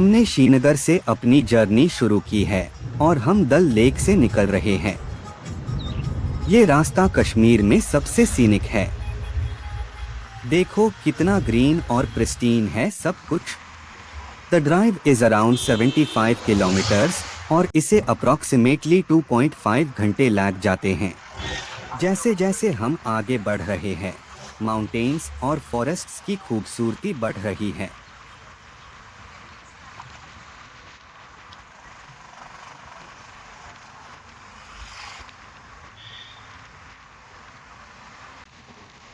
हमने श्रीनगर से अपनी जर्नी शुरू की है और हम डल लेक से निकल रहे हैं। ये रास्ता कश्मीर में सबसे सीनिक है। देखो कितना ग्रीन और प्रिस्टीन है सब कुछ। The drive is around 75 kilometres और इसे अप्रॉक्सीमेटली 2.5 घंटे लग जाते हैं। जैसे जैसे हम आगे बढ़ रहे हैं, माउंटेन्स और फॉरेस्ट्स की खूबसूरती बढ़ रही है।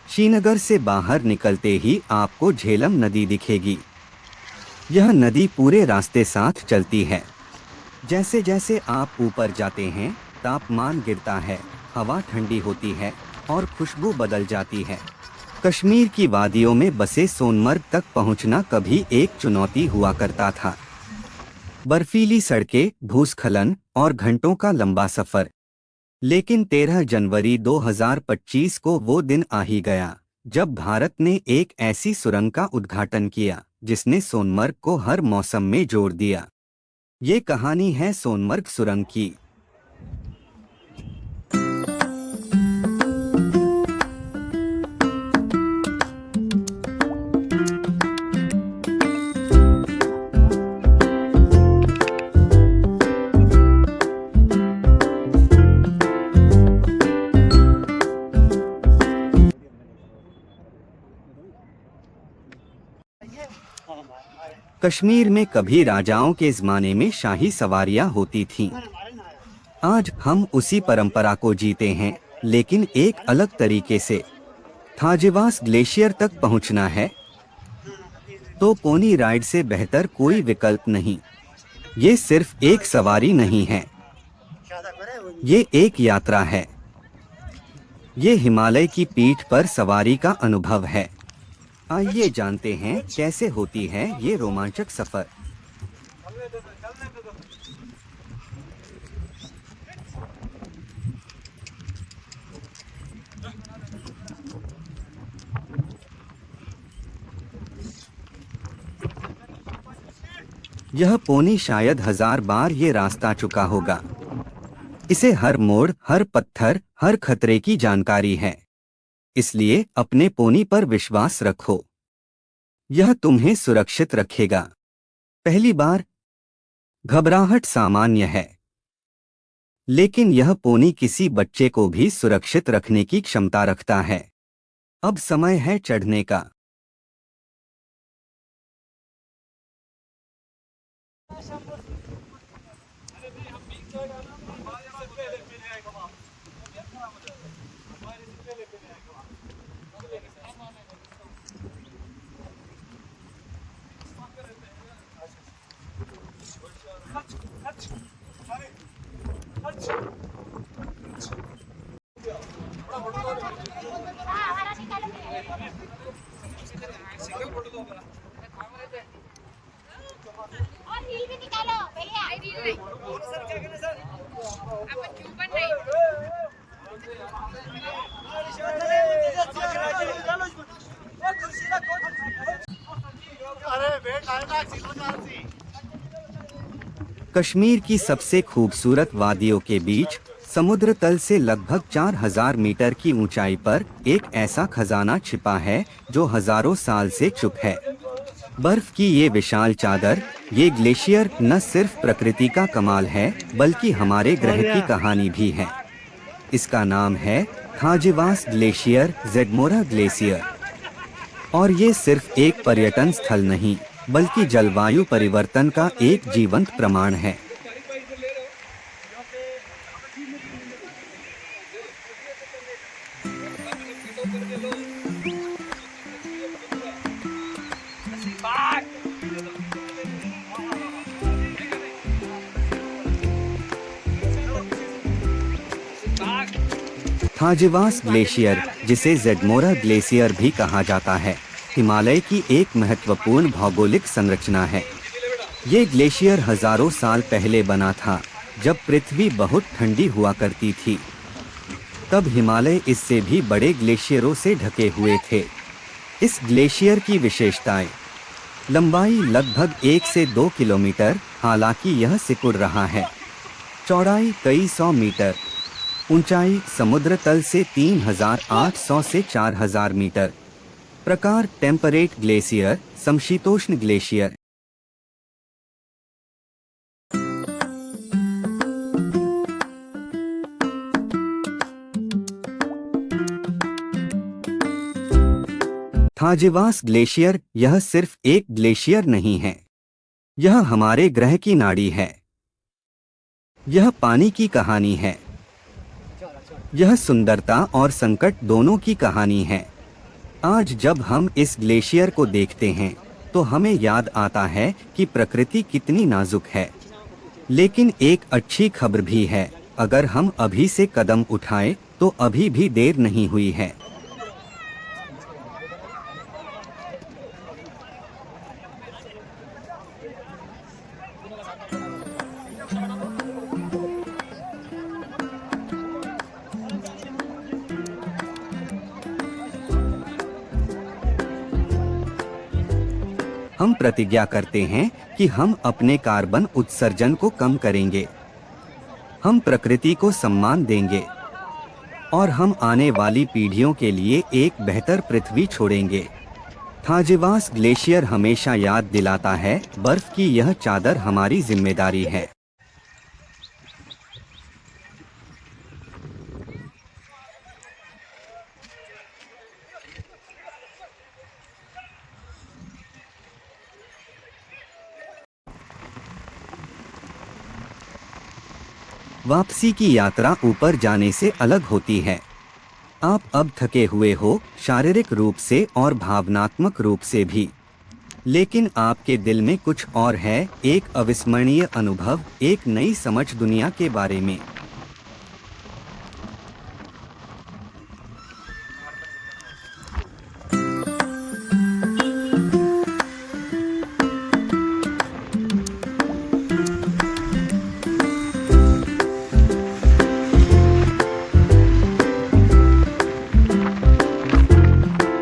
श्रीनगर से बाहर निकलते ही आपको झेलम नदी दिखेगी। यह नदी पूरे रास्ते साथ चलती है। जैसे जैसे आप ऊपर जाते हैं, तापमान गिरता है, हवा ठंडी होती है और खुशबू बदल जाती है। कश्मीर की वादियों में बसे सोनमर्ग तक पहुंचना कभी एक चुनौती हुआ करता था। बर्फीली सड़कें, भूस्खलन और घंटों का लंबा सफर। लेकिन 13 जनवरी 2025 को वो दिन आ ही गया जब भारत ने एक ऐसी सुरंग का उद्घाटन किया जिसने सोनमर्ग को हर मौसम में जोड़ दिया। ये कहानी है सोनमर्ग सुरंग की। कश्मीर में कभी राजाओं के ज़माने में शाही सवारियां होती थीं। आज हम उसी परंपरा को जीते हैं, लेकिन एक अलग तरीके से। थाजिवास ग्लेशियर तक पहुंचना है तो पोनी राइड से बेहतर कोई विकल्प नहीं। ये सिर्फ एक सवारी नहीं है, ये एक यात्रा है। ये हिमालय की पीठ पर सवारी का अनुभव है। आइए जानते हैं कैसे होती है ये रोमांचक सफर। यह पोनी शायद 1000 बार ये रास्ता चुका होगा। इसे हर मोड़, हर पत्थर, हर खतरे की जानकारी है। इसलिए अपने पोनी पर विश्वास रखो, यह तुम्हें सुरक्षित रखेगा। पहली बार घबराहट सामान्य है, लेकिन यह पोनी किसी बच्चे को भी सुरक्षित रखने की क्षमता रखता है। अब समय है चढ़ने का। कश्मीर की सबसे खूबसूरत वादियों के बीच समुद्र तल से लगभग 4000 मीटर की ऊंचाई पर एक ऐसा खजाना छिपा है जो हजारों साल से चुप है। बर्फ की ये विशाल चादर, ये ग्लेशियर न सिर्फ प्रकृति का कमाल है बल्कि हमारे ग्रह की कहानी भी है। इसका नाम है थाजिवास ग्लेशियर, ज़ेडमोरा ग्लेशियर। और ये सिर्फ एक पर्यटन स्थल नहीं बल्कि जलवायु परिवर्तन का एक जीवंत प्रमाण है। थाजिवास ग्लेशियर, जिसे ज़ेडमोरा ग्लेशियर भी कहा जाता है, हिमालय की एक महत्वपूर्ण भौगोलिक संरचना है। ये ग्लेशियर हजारों साल पहले बना था, जब पृथ्वी बहुत ठंडी हुआ करती थी। तब हिमालय इससे भी बड़े ग्लेशियरों से ढके हुए थे। इस ग्लेशियर की विशेषताएं: लंबाई लगभग 1 से 2 किलोमीटर, हालांकि यह सिकुड़ रहा है। चौड़ाई कई सौ मीटर। ऊंचाई समुद्र तल से 3,800 से 4,000 मीटर। प्रकार टेम्परेट ग्लेशियर, समशीतोष्ण ग्लेशियर। थाजेवास ग्लेशियर यह सिर्फ एक ग्लेशियर नहीं है, यह हमारे ग्रह की नाड़ी है। यह पानी की कहानी है। यह सुंदरता और संकट दोनों की कहानी है। आज जब हम इस ग्लेशियर को देखते हैं तो हमें याद आता है कि प्रकृति कितनी नाजुक है। लेकिन एक अच्छी खबर भी है, अगर हम अभी से कदम उठाएं तो अभी भी देर नहीं हुई है। हम प्रतिज्ञा करते हैं कि हम अपने कार्बन उत्सर्जन को कम करेंगे, हम प्रकृति को सम्मान देंगे और हम आने वाली पीढ़ियों के लिए एक बेहतर पृथ्वी छोड़ेंगे। थाजेवास ग्लेशियर हमेशा याद दिलाता है, बर्फ की यह चादर हमारी जिम्मेदारी है। वापसी की यात्रा ऊपर जाने से अलग होती है। आप अब थके हुए हो, शारीरिक रूप से और भावनात्मक रूप से भी। लेकिन आपके दिल में कुछ और है, एक अविस्मरणीय अनुभव, एक नई समझ दुनिया के बारे में।